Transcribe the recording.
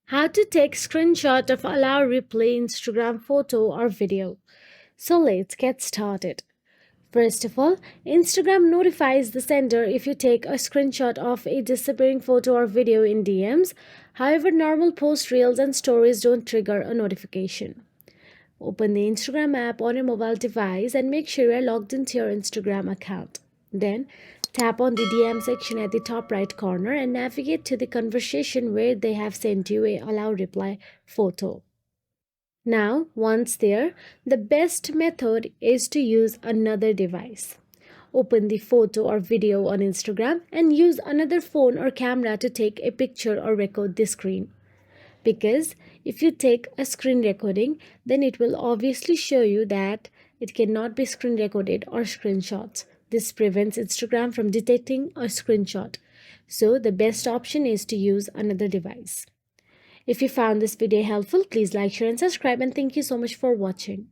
How to take screenshot of allow replay Instagram photo or video. So let's get started. First of all, Instagram notifies the sender if you take a screenshot of a disappearing photo or video in DMs. However, normal post reels and stories don't trigger a notification. Open the Instagram app on your mobile device and make sure you are logged into your Instagram account. Then, tap on the DM section at the top right corner and navigate to the conversation where they have sent you a allow reply photo. Now, once there, the best method is to use another device. Open the photo or video on Instagram and use another phone or camera to take a picture or record the screen. Because if you take a screen recording, then it will obviously show you that it cannot be screen recorded or screenshots. This prevents Instagram from detecting a screenshot. So the best option is to use another device. If you found this video helpful, please like, share and subscribe, and thank you so much for watching.